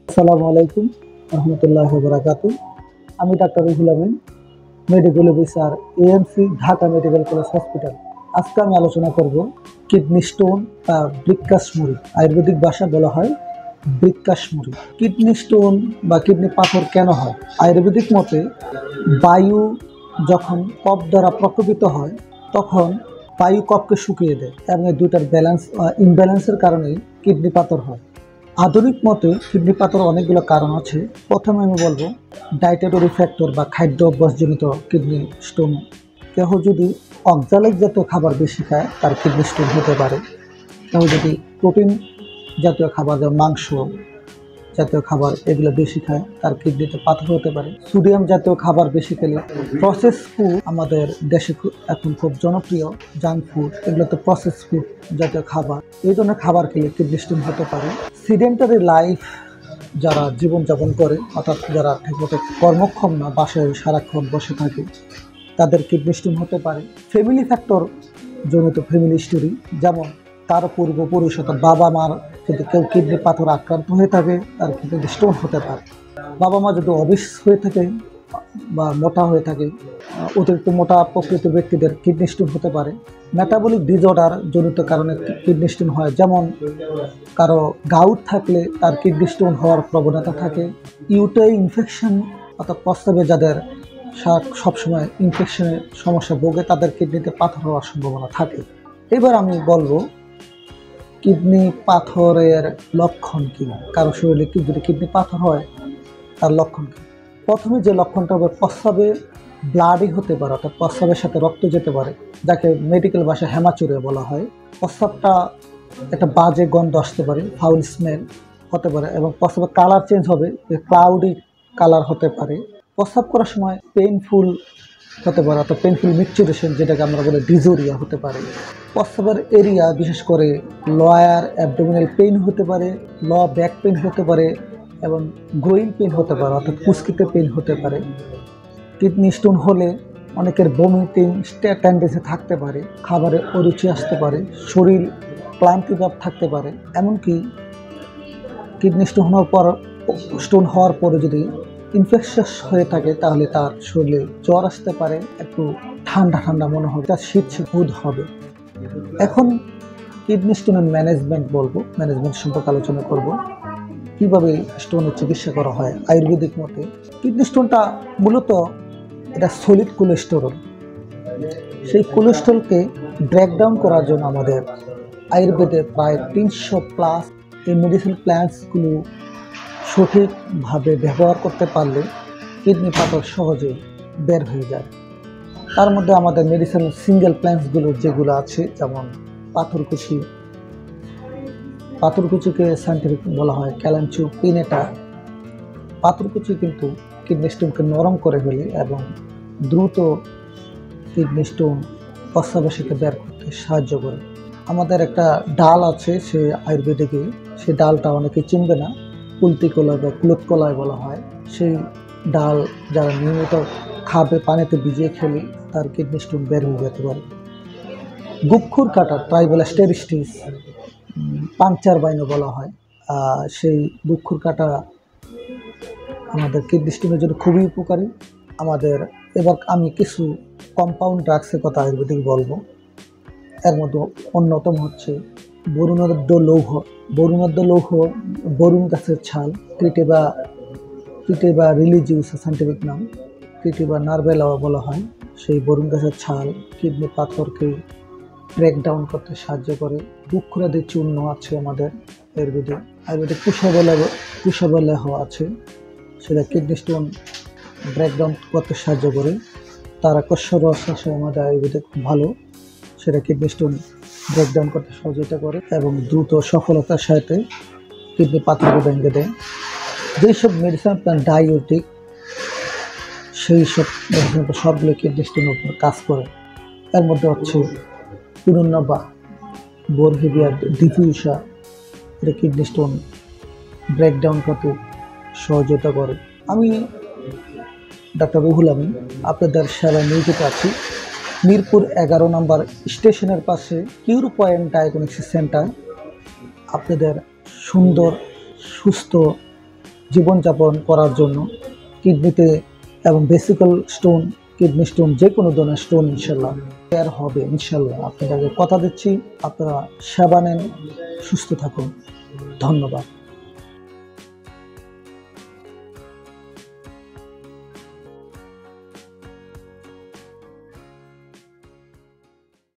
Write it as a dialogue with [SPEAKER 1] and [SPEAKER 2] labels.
[SPEAKER 1] আসসালামু আলাইকুম রহমতুল্লাহ বারাকাতু। আমি doctor Ruhul Amin, medical officer, AMC, Dhaka Medical College Hospital. আজকে আমি আলোচনা করব কিডনি স্টোন বা বৃক্কাশমুড়ি। আয়ুর্বেদিক ভাষায় বলা হয় বৃক্কাশমুড়ি। কিডনি স্টোন বা কিডনি পাথর কেন হয়? আয়ুর্বেদিক মতে বায়ু যখন কফ দ্বারা প্রকোপিত হয় তখন বায়ু কফকে শুকিয়ে দেয় এবং এই দুইটার ইমব্যালেন্সের কারণেই কিডনি পাথর হয়। আধুনিক মতে কিডনি পাথর অনেকগুলো কারণ আছে। প্রথমে আমি বলবো ডায়েটেটরি ফ্যাক্টর বা খাদ্য অভ্যাসজনিত কিডনি স্টোন। কেহ যদি অক্সালেট জাতীয় খাবার বেশি খায় তার কিডনি স্টোন হতে পারে। কেউ যদি প্রোটিন জাতীয় খাবার যেমন মাংস জাতীয় খাবার এগুলো বেশি খায় তার কিডনিতে পাথর হতে পারে। সোডিয়াম জাতীয় খাবার বেশি খেলে, প্রসেস ফুড আমাদের দেশে এখন খুব জনপ্রিয়, জাঙ্ক ফুড, এগুলোতে প্রসেস ফুড জাতীয় খাবার, এই ধরনের খাবার খেলে কিডনি স্টোন হতে পারে। সিডেন্টারি লাইফ যারা জীবনযাপন করে, অর্থাৎ যারা ঠিকমতো কর্মক্ষম না, বাসায় সারাক্ষণ বসে থাকে, তাদের কিডনি স্টোন হতে পারে। ফ্যামিলি ফ্যাক্টর জনিত ফ্যামিলি স্টোরি, যেমন তার পূর্বপুরুষ অর্থাৎ বাবা মার যদি কেউ কিডনি পাথর আক্রান্ত হয়ে থাকে তার কিডনি স্টোন হতে পারে। বাবা মা যদি অবিস হয়ে থাকে বা মোটা হয়ে থাকে, অতিরিক্ত মোটা প্রকৃত ব্যক্তিদের কিডনি স্টোন হতে পারে। মেটাবলিক ডিসঅর্ডার জনিত কারণে কিডনি স্টোন হয়, যেমন কারো গাউট থাকলে তার কিডনি স্টোন হওয়ার প্রবণতা থাকে। ইউটারি ইনফেকশন অর্থাৎ প্রস্রাবে যাদের সবসময় ইনফেকশনের সমস্যা ভোগে তাদের কিডনিতে পাথর হওয়ার সম্ভাবনা থাকে। এবার আমি বলবো কিডনি পাথরের লক্ষণ কী, কারো শরীরে যদি কিডনি পাথর হয় তার লক্ষণ কী। প্রথমে যে লক্ষণটা হবে, প্রস্রাবে ব্লাডই হতে পারে, অর্থাৎ প্রস্রাবের সাথে রক্ত যেতে পারে, যাকে মেডিকেল ভাষায় হেমাচুরিয়া বলা হয়। প্রস্রাবটা একটা বাজে গন্ধ আসতে পারে, ফাউল স্মেল হতে পারে, এবং প্রস্রাবের কালার চেঞ্জ হবে, ক্লাউডি কালার হতে পারে। প্রস্রাব করার সময় পেইনফুল হতে পারে, অর্থাৎ পেইনফুল মিকচুরেশন যেটাকে আমরা বলি ডিজোরিয়া হতে পারে। প্রস্রাবের এরিয়া বিশেষ করে লোয়ার অ্যাবডোমিনাল পেইন হতে পারে, ব্যাক পেইন হতে পারে, এবং গ্রোইন পেইন হতে পারে, অর্থাৎ কুস্কিতে পেইন হতে পারে। কিডনি স্টোন হলে অনেকের বমিটিং টেন্ডেন্সি থাকতে পারে, খাবারে অরুচি আসতে পারে, শরীর ক্লান্তিভাব থাকতে পারে। এমনকি কিডনি স্টোন হওয়ার পরে যদি ইনফেকশাস হয়ে থাকে তাহলে তার শরীরে জ্বর আসতে পারে, একটু ঠান্ডা ঠান্ডা মনে হবে, তার শীত বোধ হবে। এখন কিডনি স্টোনের ম্যানেজমেন্ট সম্পর্কে আলোচনা করব। কীভাবে স্টোনের চিকিৎসা করা হয় আয়ুর্বেদিক মতে। কিডনি স্টোনটা মূলত এটা সলিড কোলেস্টেরল। সেই কোলেস্টেরলকে ব্রেকডাউন করার জন্য আমাদের আয়ুর্বেদে প্রায় 300+ এই মেডিসিন প্ল্যান্টসগুলো সঠিকভাবে ব্যবহার করতে পারলে কিডনি পাথর সহজে বের হয়ে যায়। তার মধ্যে আমাদের মেডিসিন সিঙ্গেল প্ল্যান্টসগুলো যেগুলো আছে, যেমন পাথরকুচিকে সাইন্টিফিক বলা হয় ক্যালাঞ্চু পিনেটা। পাথরকুচি কিন্তু কিডনি স্টোনকে নরম করে ফেলে এবং দ্রুত কিডনি স্টোন প্রস্রাবের সাথে বের করতে সাহায্য করে। আমাদের একটা ডাল আছে সে আয়ুর্বেদিকে, সেই ডালটা অনেকে চিনবে না, কুলতি কলাই বা কুলত কলাই বলা হয়। সেই ডাল যারা নিয়মিত খাবে, পানিতে ভিজিয়ে খেলে তার কিডনি স্টোন বের হয়ে যেতে পারে। গুক্ষুর কাটা, ট্রাইবেল স্টেরিস্টিস, পাংচার বাইনো বলা হয়, সেই গুক্ষুর কাটা আমাদের কিডনি স্টোনের জন্য খুবই উপকারী। এবার আমি কিছু কম্পাউন্ড ড্রাগসের কথা আয়ুর্বেদিক বলবো। এর মধ্যে অন্যতম হচ্ছে বরুণাদ্য লৌহ, বরুণ গাছের ছাল, ক্রিটেবা রিলিজিউস সাইন্টিফিক নাম, ক্রিটেবা নার্ভেলা বলা হয়। সেই বরুণ গাছের ছাল কিডনি পাথরকে ব্রেকডাউন করতে সাহায্য করে। দুঃখরাদের চূর্ণ আছে আমাদের আয়ুর্বেদিক কুশাবলেহ আছে, সেটা কিডনি স্টোন ব্রেকডাউন করতে সাহায্য করে। তারাকস্বর রস আছে আমাদের আয়ুর্বেদিক খুব ভালো, সেটা কিডনি স্টোন ব্রেকডাউন করতে সহযোগিতা করে এবং দ্রুত সফলতার সাথে কিডনি পাথরকে ভেঙে দেয়। যেসব মেডিসিন প্ল্যান্ট ডায়াবেটিক, সেই সব মেডিসিন সবগুলো কিডনি স্টোনের উপর কাজ করে। এর মধ্যে হচ্ছে পুনর্নবা, বোরহিবিয়া ডিফিউসা, এটা কিডনি স্টোন ব্রেকডাউন করতে সহযোগিতা করে। আমি ডাক্তার রুহুল আমিন আপনাদের সেবায় নিয়োজিত আছি। মিরপুর 11 নম্বর স্টেশনের পাশে কিউর পয়েন্ট ডায়াগনস্টিক সেন্টার আপনাদের সুন্দর, সুস্থ জীবনযাপন করার জন্য কিডনিতে এবং ভেসিকল স্টোন, কিডনি স্টোন, যে কোনো ধরনের স্টোন ইনশাল্লাহ কেয়ার হবে ইনশাল্লাহ। আপনাদেরকে কথা দিচ্ছি, আপনারা সেবা নেন, সুস্থ থাকুন। ধন্যবাদ।